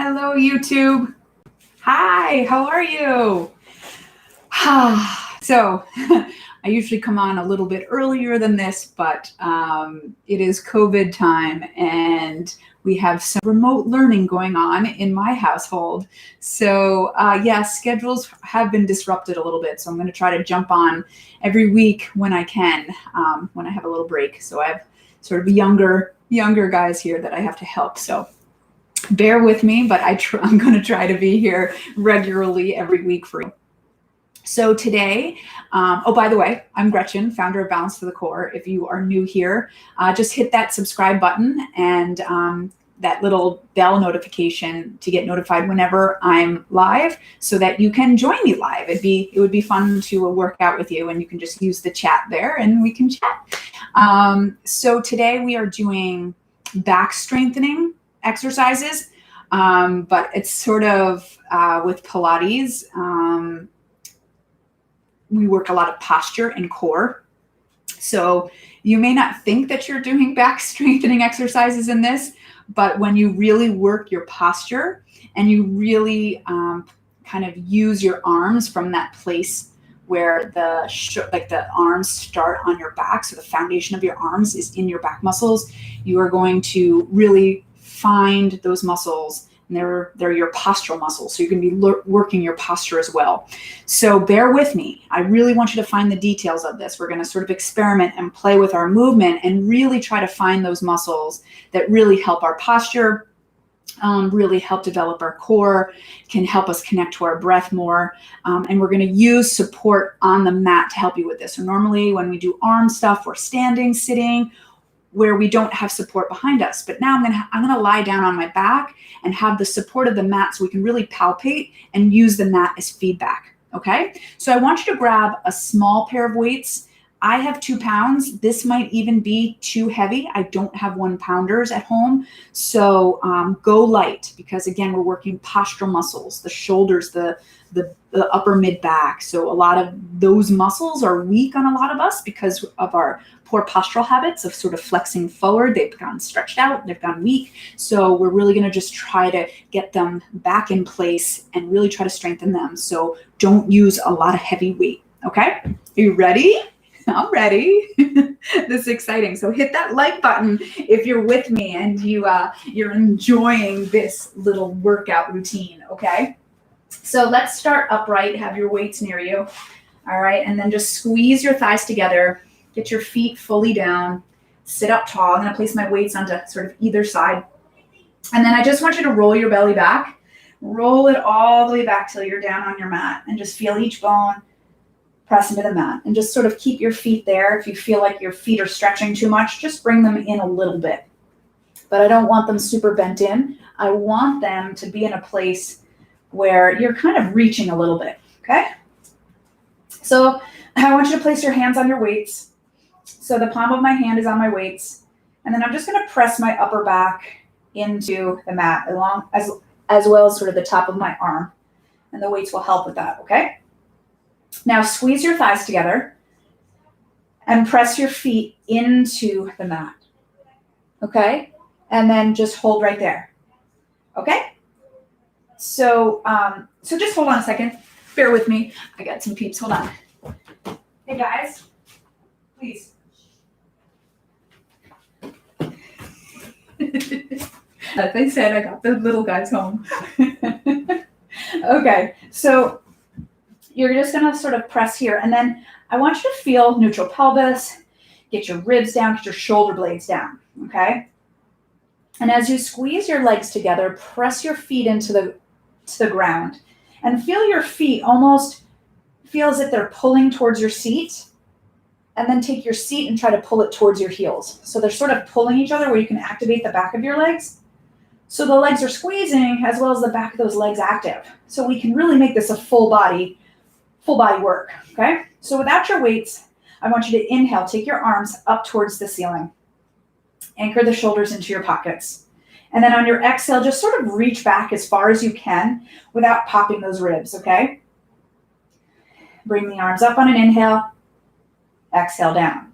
Hello, YouTube. Hi, how are you? So, I usually come on a little bit earlier than this, but it is COVID time and we have some remote learning going on in my household. So, schedules have been disrupted a little bit. So, I'm going to try to jump on every week when I can, when I have a little break. So, I have sort of younger guys here that I have to help. So, bear with me, but I'm going to try to be here regularly every week for you. So today, by the way, I'm Gretchen, founder of Balance to the Core. If you are new here, just hit that subscribe button and that little bell notification to get notified whenever I'm live so that you can join me live. It would be fun to work out with you, and you can just use the chat there and we can chat. So today we are doing back strengthening exercises, but it's sort of with Pilates. We work a lot of posture and core. So you may not think that you're doing back strengthening exercises in this, but when you really work your posture and you really kind of use your arms from that place where the arms start on your back, so the foundation of your arms is in your back muscles, you are going to really find those muscles, and they're your postural muscles. So you're going to be working your posture as well. So bear with me. I really want you to find the details of this. We're going to sort of experiment and play with our movement and really try to find those muscles that really help our posture, really help develop our core, can help us connect to our breath more. And we're going to use support on the mat to help you with this. So normally when we do arm stuff, we're standing, sitting, where we don't have support behind us. But now I'm gonna lie down on my back and have the support of the mat so we can really palpate and use the mat as feedback, okay? So I want you to grab a small pair of weights. I have 2 pounds. This might even be too heavy. I don't have 1-pounders at home. So go light, because again, we're working postural muscles, the shoulders, the upper mid back. So a lot of those muscles are weak on a lot of us because of our poor postural habits of sort of flexing forward. They've gone stretched out, they've gone weak. So we're really going to just try to get them back in place and really try to strengthen them. So don't use a lot of heavy weight. Okay, are you ready? I'm ready. This is exciting. So hit that like button if you're with me and you're enjoying this little workout routine. Okay. So let's start upright. Have your weights near you. All right. And then just squeeze your thighs together. Get your feet fully down. Sit up tall. I'm going to place my weights onto sort of either side. And then I just want you to roll your belly back. Roll it all the way back till you're down on your mat, and just feel each bone press into the mat. And just sort of keep your feet there. If you feel like your feet are stretching too much, just bring them in a little bit. But I don't want them super bent in. I want them to be in a place where you're kind of reaching a little bit, okay? So I want you to place your hands on your weights. So the palm of my hand is on my weights. And then I'm just gonna press my upper back into the mat as well as sort of the top of my arm. And the weights will help with that, okay? Now squeeze your thighs together and press your feet into the mat, okay? And then just hold right there, okay? So just hold on a second. Bear with me. I got some peeps. Hold on. Hey guys, please. As I said, I got the little guys home. Okay, so you're just gonna sort of press here, and then I want you to feel neutral pelvis. Get your ribs down, get your shoulder blades down, okay? And as you squeeze your legs together, press your feet into the ground and feel your feet almost feel as if they're pulling towards your seat, and then take your seat and try to pull it towards your heels. So they're sort of pulling each other where you can activate the back of your legs. So the legs are squeezing as well as the back of those legs active. So we can really make this a full body work, okay? So without your weights, I want you to inhale, take your arms up towards the ceiling. Anchor the shoulders into your pockets. And then on your exhale, just sort of reach back as far as you can without popping those ribs, okay? Bring the arms up on an inhale, exhale down.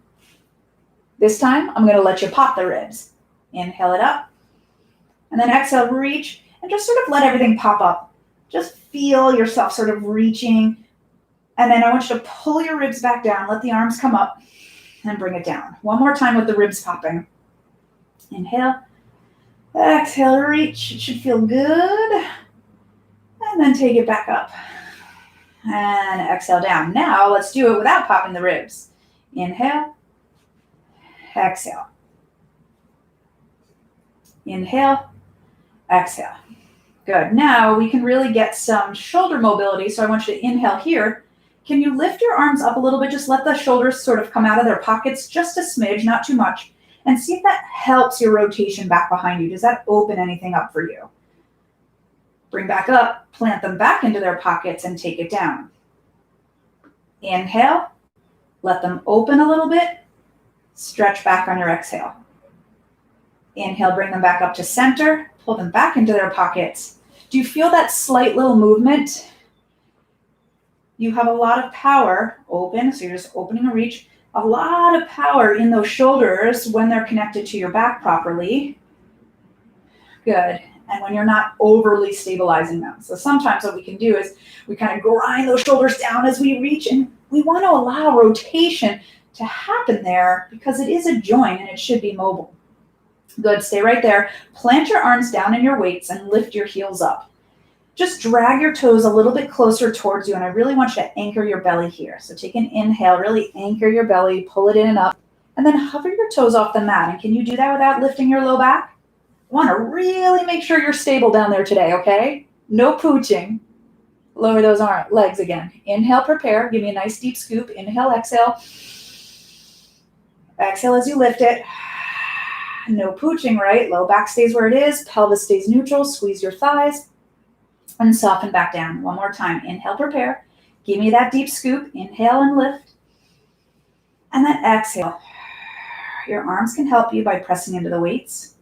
This time, I'm gonna let you pop the ribs. Inhale it up, and then exhale, reach, and just sort of let everything pop up. Just feel yourself sort of reaching. And then I want you to pull your ribs back down. Let the arms come up and bring it down. One more time with the ribs popping. Inhale. Exhale, reach. It should feel good. And then take it back up. And exhale down. Now let's do it without popping the ribs. Inhale. Exhale. Inhale. Exhale. Good. Now we can really get some shoulder mobility. So I want you to inhale here. Can you lift your arms up a little bit? Just let the shoulders sort of come out of their pockets just a smidge, not too much. And see if that helps your rotation back behind you. Does that open anything up for you? Bring back up, plant them back into their pockets and take it down. Inhale, let them open a little bit. Stretch back on your exhale. Inhale, bring them back up to center. Pull them back into their pockets. Do you feel that slight little movement? You have a lot of power. Open, so you're just opening a reach. A lot of power in those shoulders when they're connected to your back properly. Good. And when you're not overly stabilizing them. So sometimes what we can do is we kind of grind those shoulders down as we reach, and we want to allow rotation to happen there because it is a joint and it should be mobile. Good. Stay right there. Plant your arms down in your weights and lift your heels up. Just drag your toes a little bit closer towards you, and I really want you to anchor your belly here. So take an inhale, really anchor your belly, pull it in and up, and then hover your toes off the mat. And can you do that without lifting your low back? Want to really make sure you're stable down there today, okay? No pooching. Lower those legs again. Inhale, prepare. Give me a nice deep scoop. Inhale, exhale. Exhale as you lift it. No pooching, right? Low back stays where it is. Pelvis stays neutral. Squeeze your thighs. And soften back down. One more time. Inhale, prepare. Give me that deep scoop. Inhale and lift. And then exhale. Your arms can help you by pressing into the weights.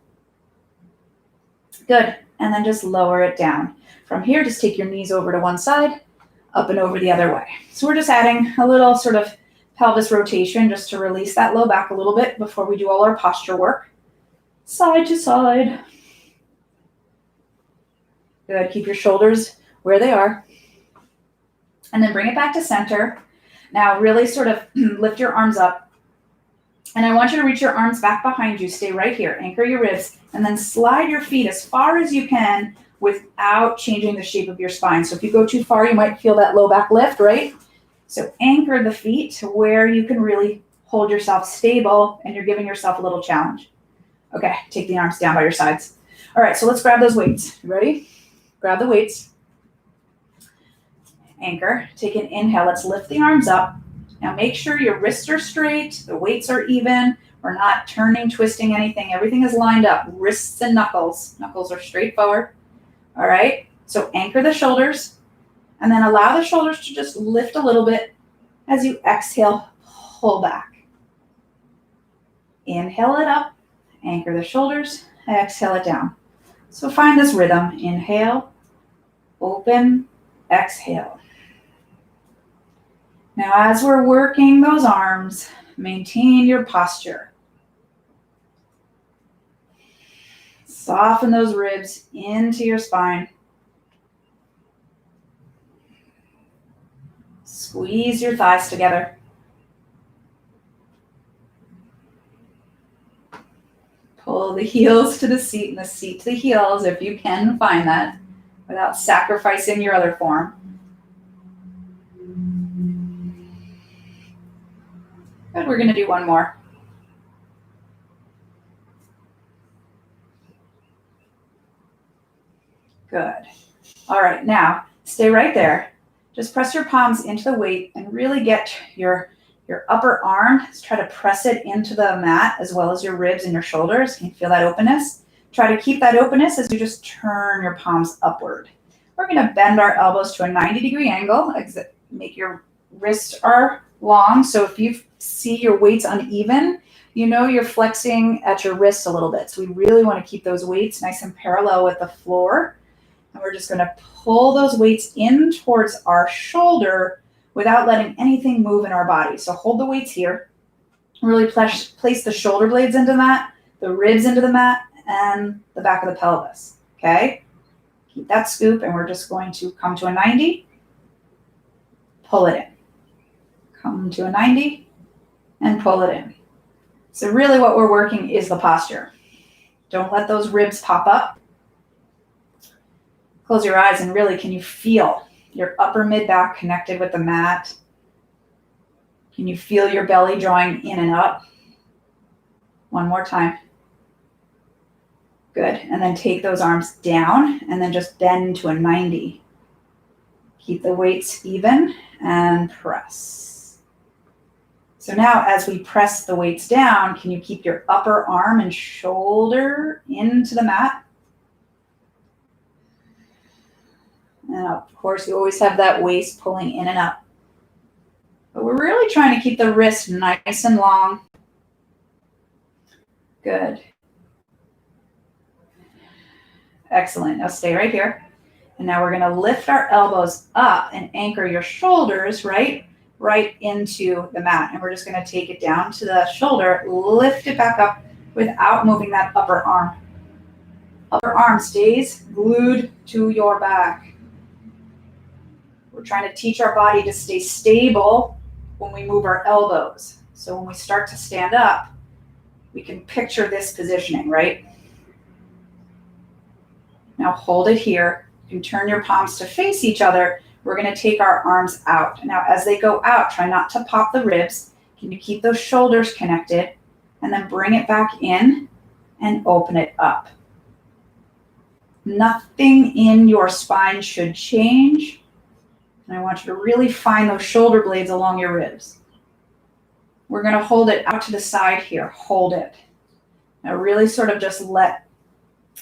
Good. And then just lower it down. From here, just take your knees over to one side, up and over the other way. So we're just adding a little sort of pelvis rotation just to release that low back a little bit before we do all our posture work. Side to side. Good. Keep your shoulders where they are. And then bring it back to center. Now really sort of lift your arms up. And I want you to reach your arms back behind you. Stay right here. Anchor your ribs. And then slide your feet as far as you can without changing the shape of your spine. So if you go too far, you might feel that low back lift, right? So anchor the feet to where you can really hold yourself stable and you're giving yourself a little challenge. Okay, take the arms down by your sides. All right, so let's grab those weights. You ready? Grab the weights. Anchor. Take an inhale. Let's lift the arms up. Now make sure your wrists are straight. The weights are even. We're not turning, twisting anything. Everything is lined up. Wrists and knuckles. Knuckles are straight forward. All right. So anchor the shoulders. And then allow the shoulders to just lift a little bit as you exhale, pull back. Inhale it up. Anchor the shoulders. Exhale it down. So find this rhythm. Inhale. Open. Exhale. Now, as we're working those arms, maintain your posture. Soften those ribs into your spine. Squeeze your thighs together. Pull the heels to the seat and the seat to the heels if you can find that without sacrificing your other form. Good, we're going to do one more. Good. All right, now stay right there. Just press your palms into the weight and really get your upper arm. Just try to press it into the mat as well as your ribs and your shoulders. Can you feel that openness? Try to keep that openness as you just turn your palms upward. We're going to bend our elbows to a 90-degree angle. Make your wrists are long. So if you see your weights uneven, you know you're flexing at your wrists a little bit. So we really want to keep those weights nice and parallel with the floor. And we're just going to pull those weights in towards our shoulder without letting anything move in our body. So hold the weights here. Really place the shoulder blades into the mat, the ribs into the mat, and the back of the pelvis. Okay? Keep that scoop, and we're just going to come to a 90, pull it in. Come to a 90 and pull it in. So really what we're working is the posture. Don't let those ribs pop up. Close your eyes and really, can you feel your upper mid-back connected with the mat? Can you feel your belly drawing in and up? One more time. Good. And then take those arms down and then just bend to a 90. Keep the weights even and press. So now as we press the weights down, can you keep your upper arm and shoulder into the mat? And of course, you always have that waist pulling in and up. But we're really trying to keep the wrist nice and long. Good. Excellent. Now stay right here. And now we're going to lift our elbows up and anchor your shoulders right into the mat. And we're just going to take it down to the shoulder, lift it back up without moving that upper arm. Upper arm stays glued to your back. We're trying to teach our body to stay stable when we move our elbows. So when we start to stand up, we can picture this positioning, right? Now hold it here. You can turn your palms to face each other. We're going to take our arms out. Now as they go out, try not to pop the ribs. Can you keep those shoulders connected? And then bring it back in and open it up. Nothing in your spine should change. And I want you to really find those shoulder blades along your ribs. We're going to hold it out to the side here. Hold it. Now really sort of just let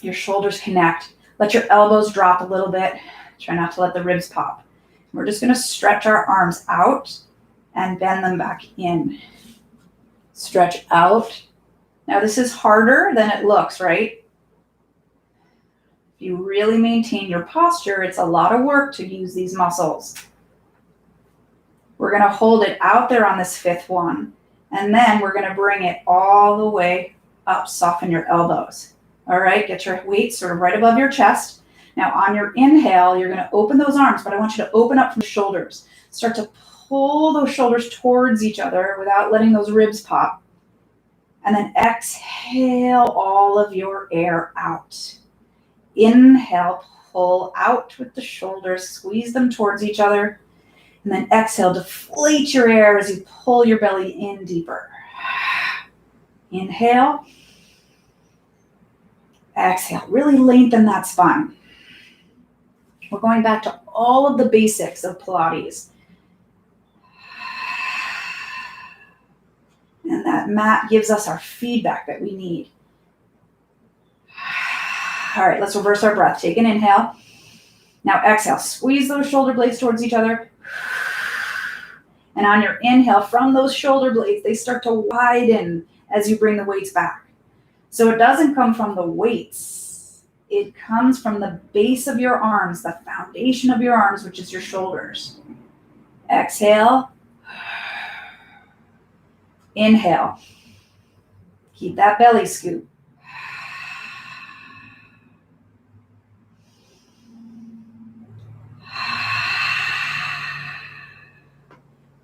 your shoulders connect. Let your elbows drop a little bit. Try not to let the ribs pop. We're just going to stretch our arms out and bend them back in. Stretch out. Now this is harder than it looks, right? If you really maintain your posture, it's a lot of work to use these muscles. We're going to hold it out there on this fifth one, and then we're going to bring it all the way up. Soften your elbows. All right, get your weight sort of right above your chest. Now on your inhale, you're going to open those arms, but I want you to open up from the shoulders. Start to pull those shoulders towards each other without letting those ribs pop. And then exhale all of your air out. Inhale, pull out with the shoulders, squeeze them towards each other. And then exhale, deflate your air as you pull your belly in deeper. Inhale. Exhale, really lengthen that spine. We're going back to all of the basics of Pilates. And that mat gives us our feedback that we need. All right, let's reverse our breath. Take an inhale. Now exhale, squeeze those shoulder blades towards each other. And on your inhale, from those shoulder blades, they start to widen as you bring the weights back. So it doesn't come from the weights. It comes from the base of your arms, the foundation of your arms, which is your shoulders. Exhale. Inhale. Keep that belly scoop.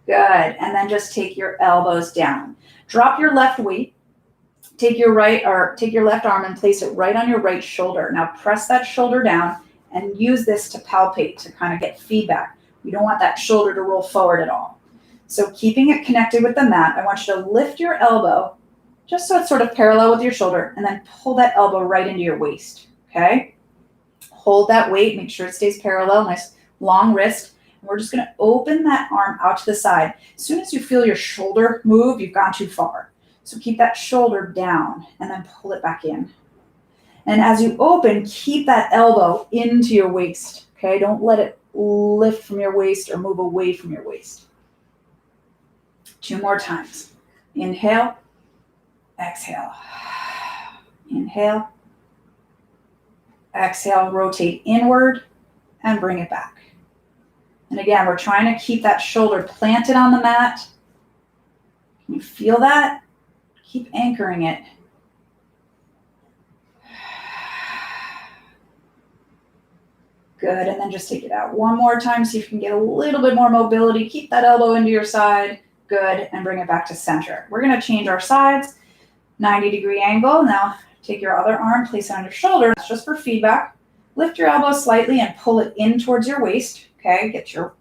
Good. And then just take your elbows down. Drop your left weight. Take your left arm and place it right on your right shoulder. Now press that shoulder down and use this to palpate, to kind of get feedback. We don't want that shoulder to roll forward at all. So keeping it connected with the mat, I want you to lift your elbow just so it's sort of parallel with your shoulder, and then pull that elbow right into your waist, okay? Hold that weight, make sure it stays parallel, nice long wrist. And we're just gonna open that arm out to the side. As soon as you feel your shoulder move, you've gone too far. So keep that shoulder down and then pull it back in. And as you open, keep that elbow into your waist, okay? Don't let it lift from your waist or move away from your waist. 2 more times. Inhale, exhale. Inhale, exhale, rotate inward and bring it back. And again, we're trying to keep that shoulder planted on the mat. Can you feel that? Keep anchoring it. Good, and then just take it out one more time. See if you can get a little bit more mobility. Keep that elbow into your side. Good, and bring it back to center. We're gonna change our sides, 90-degree angle. Now take your other arm, place it on your shoulder. That's just for feedback. Lift your elbow slightly and pull it in towards your waist. Okay, get your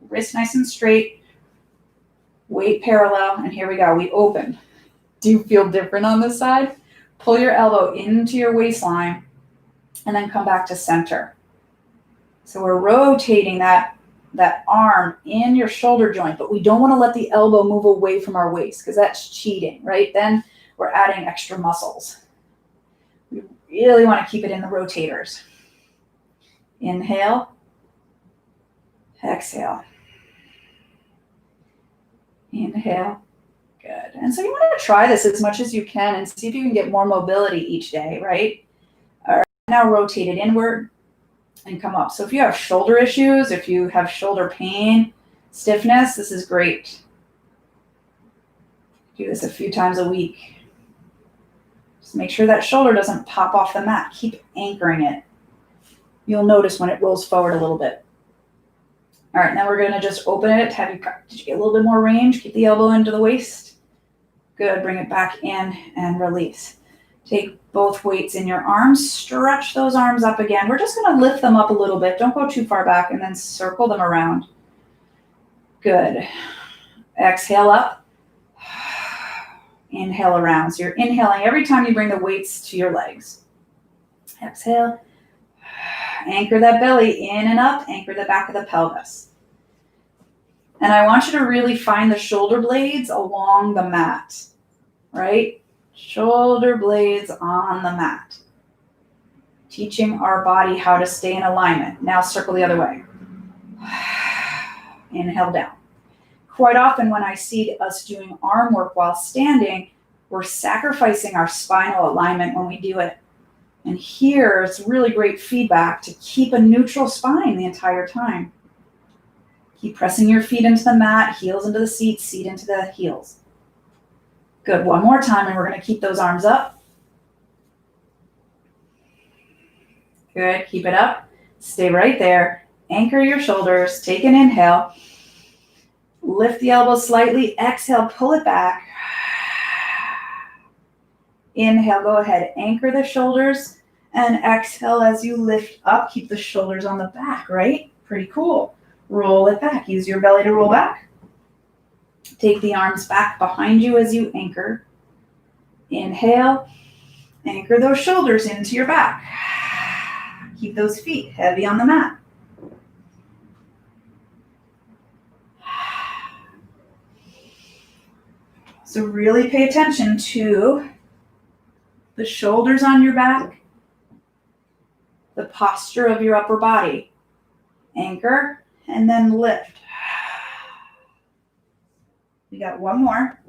wrist nice and straight. Weight parallel, and here we go. We open. Do you feel different on this side? Pull your elbow into your waistline and then come back to center. So we're rotating that arm in your shoulder joint, but we don't want to let the elbow move away from our waist because that's cheating, right? Then we're adding extra muscles. We really want to keep it in the rotators. Inhale, exhale. Inhale. Good. And so you want to try this as much as you can and see if you can get more mobility each day, right? All right. Now rotate it inward and come up. So if you have shoulder issues, if you have shoulder pain, stiffness, this is great. Do this a few times a week. Just make sure that shoulder doesn't pop off the mat. Keep anchoring it. You'll notice when it rolls forward a little bit. All right, now we're going to just open it. Did you get a little bit more range? Keep the elbow into the waist. Good. Bring it back in and release. Take both weights in your arms. Stretch those arms up again. We're just going to lift them up a little bit. Don't go too far back, and then circle them around. Good. Exhale up. Inhale around. So you're inhaling every time you bring the weights to your legs. Exhale. Anchor that belly in and up. Anchor the back of the pelvis. And I want you to really find the shoulder blades along the mat, right? Shoulder blades on the mat. Teaching our body how to stay in alignment. Now circle the other way. Inhale down. Quite often when I see us doing arm work while standing, we're sacrificing our spinal alignment when we do it. And here, it's really great feedback to keep a neutral spine the entire time. Keep pressing your feet into the mat, heels into the seat, seat into the heels. Good, one more time, and we're going to keep those arms up. Good, keep it up. Stay right there. Anchor your shoulders, take an inhale. Lift the elbows slightly, exhale, pull it back. Inhale, go ahead, anchor the shoulders, and exhale as you lift up. Keep the shoulders on the back, right? Pretty cool. Roll it back. Use your belly to roll back. Take the arms back behind you as you anchor. Inhale, anchor those shoulders into your back. Keep those feet heavy on the mat. So really pay attention to the shoulders on your back, the posture of your upper body. Anchor and then lift. We got one more.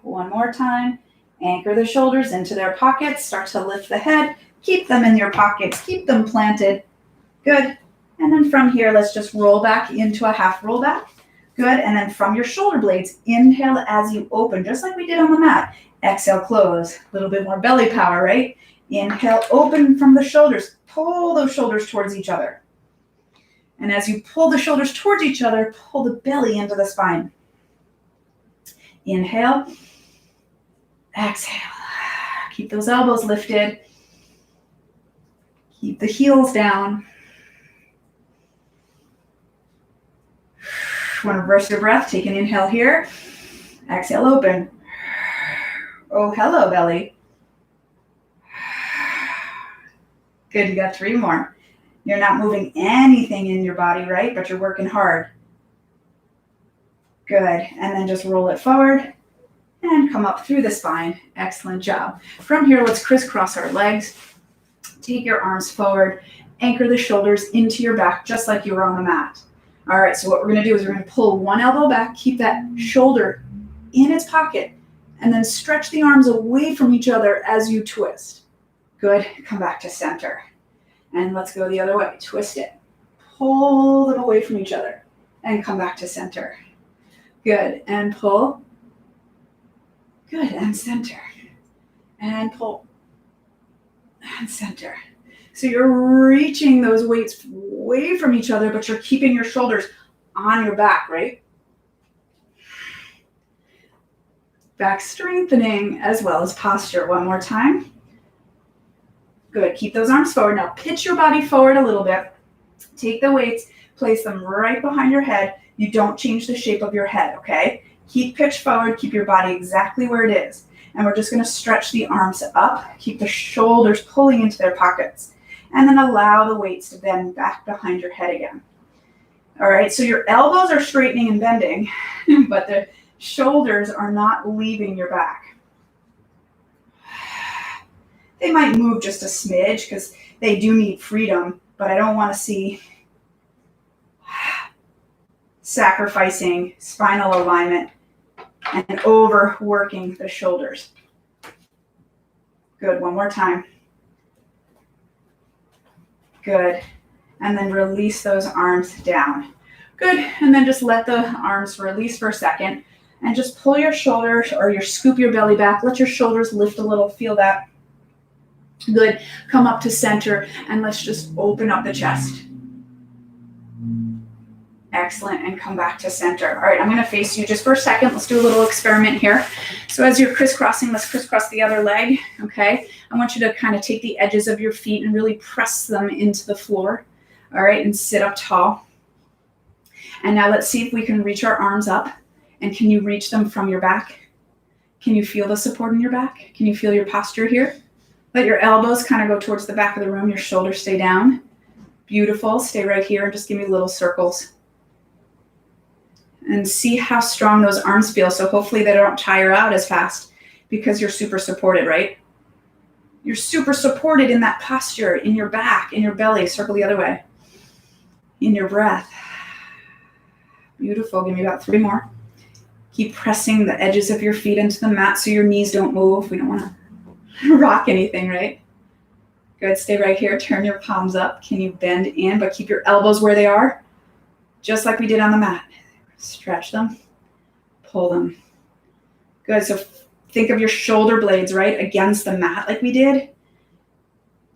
One more time. Anchor the shoulders into their pockets. Start to lift the head. Keep them in your pockets. Keep them planted. Good. And then from here, let's just roll back into a half roll back. Good. And then from your shoulder blades, inhale as you open, just like we did on the mat. Exhale, close. A little bit more belly power, right? Inhale, open from the shoulders. Pull those shoulders towards each other. And as you pull the shoulders towards each other, pull the belly into the spine. Inhale. Exhale. Keep those elbows lifted. Keep the heels down. Want to reverse your breath? Take an inhale here. Exhale, open. Oh, hello, belly. Good, you got 3 more. You're not moving anything in your body, right? But you're working hard. Good, and then just roll it forward and come up through the spine. Excellent job. From here, let's crisscross our legs. Take your arms forward. Anchor the shoulders into your back, just like you were on the mat. All right, so what we're going to do is we're going to pull one elbow back, keep that shoulder in its pocket, and then stretch the arms away from each other as you twist. Good, come back to center. And let's go the other way, twist it. Pull them away from each other and come back to center. Good, and pull. Good, and center. And pull. and center. So you're reaching those weights away from each other, but you're keeping your shoulders on your back, right? Back strengthening as well as posture. One more time. Good. Keep those arms forward. Now pitch your body forward a little bit. Take the weights, place them right behind your head. You don't change the shape of your head, okay? Keep pitch forward. Keep your body exactly where it is. And we're just going to stretch the arms up. Keep the shoulders pulling into their pockets. And then allow the weights to bend back behind your head again. All right, so your elbows are straightening and bending, but the shoulders are not leaving your back. They might move just a smidge because they do need freedom, but I don't want to see sacrificing spinal alignment and overworking the shoulders. Good, one more time. Good. And then release those arms down. Good. And then just let the arms release for a second and just pull your shoulders or scoop your belly back. Let your shoulders lift a little. Feel that. Good. Come up to center and let's just open up the chest. Excellent. And come back to center. All right. I'm going to face you just for a second. Let's do a little experiment here. So as you're crisscrossing, let's crisscross the other leg. Okay. I want you to kind of take the edges of your feet and really press them into the floor. All right. And sit up tall. And now let's see if we can reach our arms up. And can you reach them from your back? Can you feel the support in your back? Can you feel your posture here? Let your elbows kind of go towards the back of the room. Your shoulders stay down. Beautiful. Stay right here and just give me little circles. And see how strong those arms feel. So hopefully they don't tire out as fast because you're super supported, right? You're super supported in that posture, in your back, in your belly. Circle the other way. In your breath. Beautiful. Give me about 3 more. Keep pressing the edges of your feet into the mat so your knees don't move. We don't want to rock anything, right? Good. Stay right here. Turn your palms up. Can you bend in, but keep your elbows where they are? Just like we did on the mat. Stretch them. Pull them. Good. So think of your shoulder blades, right, against the mat like we did.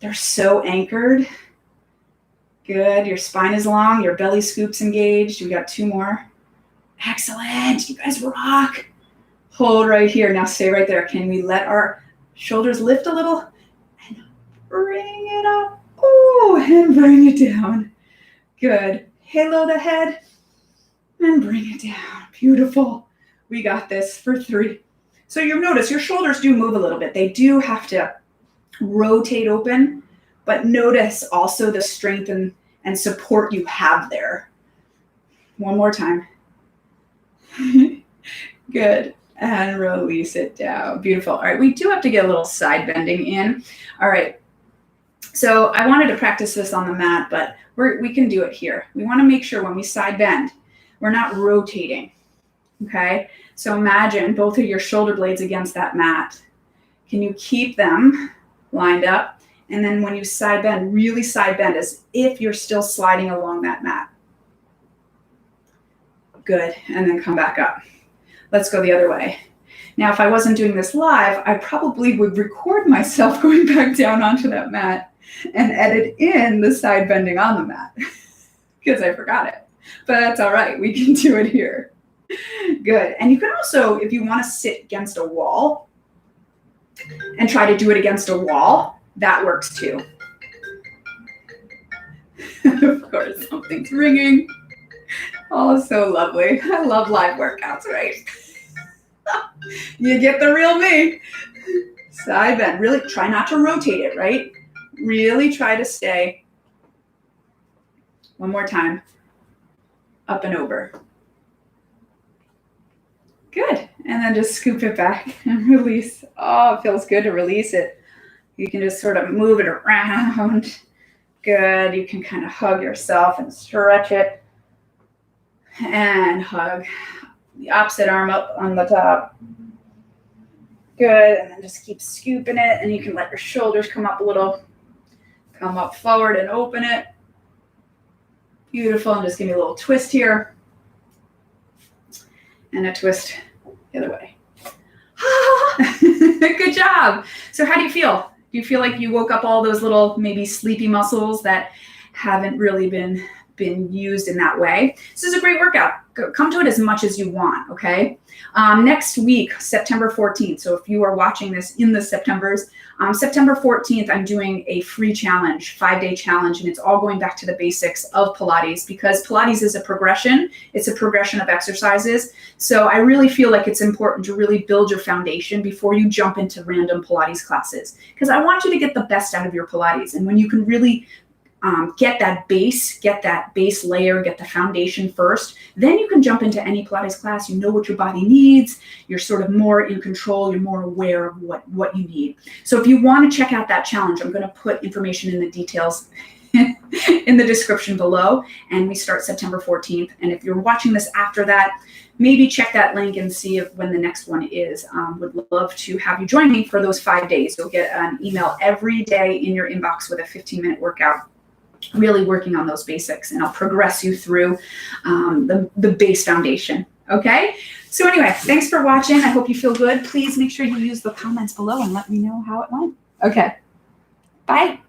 They're so anchored. Good. Your spine is long. Your belly scoop's engaged. We got 2 more. Excellent. You guys rock. Hold right here. Now stay right there. Can we let our shoulders lift a little and bring it up? Oh, and bring it down. Good. Halo the head and bring it down. Beautiful. We got this for 3. So you'll notice your shoulders do move a little bit. They do have to rotate open, but notice also the strength and support you have there. One more time. Good. And release it down. Beautiful. All right. We do have to get a little side bending in. All right. So I wanted to practice this on the mat, but we can do it here. We want to make sure when we side bend, we're not rotating. Okay. So imagine both of your shoulder blades against that mat. Can you keep them lined up? And then when you side bend, really side bend as if you're still sliding along that mat. Good. And then come back up. Let's go the other way. Now, if I wasn't doing this live, I probably would record myself going back down onto that mat and edit in the side bending on the mat because I forgot it. But that's all right. We can do it here. Good. And you can also, if you want to sit against a wall and try to do it against a wall, that works too. Of course, something's ringing. Oh, so lovely. I love live workouts, right? You get the real me. Side bend. Really try not to rotate it, right? Really try to stay. One more time. Up and over. Good. And then just scoop it back and release. Oh, it feels good to release it. You can just sort of move it around. Good. You can kind of hug yourself and stretch it. And hug. The opposite arm up on the top. Good. And then just keep scooping it. And you can let your shoulders come up a little. Come up forward and open it. Beautiful. And just give me a little twist here. And a twist the other way. Good job. So how do you feel? Do you feel like you woke up all those little maybe sleepy muscles that haven't really been used in that way? This is a great workout. Come to it as much as you want, okay? Next week, September 14th. So if you are watching this in the September 14th, I'm doing a free challenge, 5-day challenge, and it's all going back to the basics of Pilates, because Pilates is a progression. It's a progression of exercises. So I really feel like it's important to really build your foundation before you jump into random Pilates classes, because I want you to get the best out of your Pilates. And when you can really get that base layer, get the foundation first, then you can jump into any Pilates class. You know what your body needs. You're sort of more in control. You're more aware of what you need. So if you want to check out that challenge, I'm going to put information in the details in the description below. And we start September 14th. And if you're watching this after that, maybe check that link and see when the next one is. Would love to have you join me for those 5 days. You'll get an email every day in your inbox with a 15-minute workout, really working on those basics, and I'll progress you through the base foundation. Okay. So anyway, thanks for watching. I hope you feel good. Please make sure you use the comments below and let me know how it went. Okay. Bye.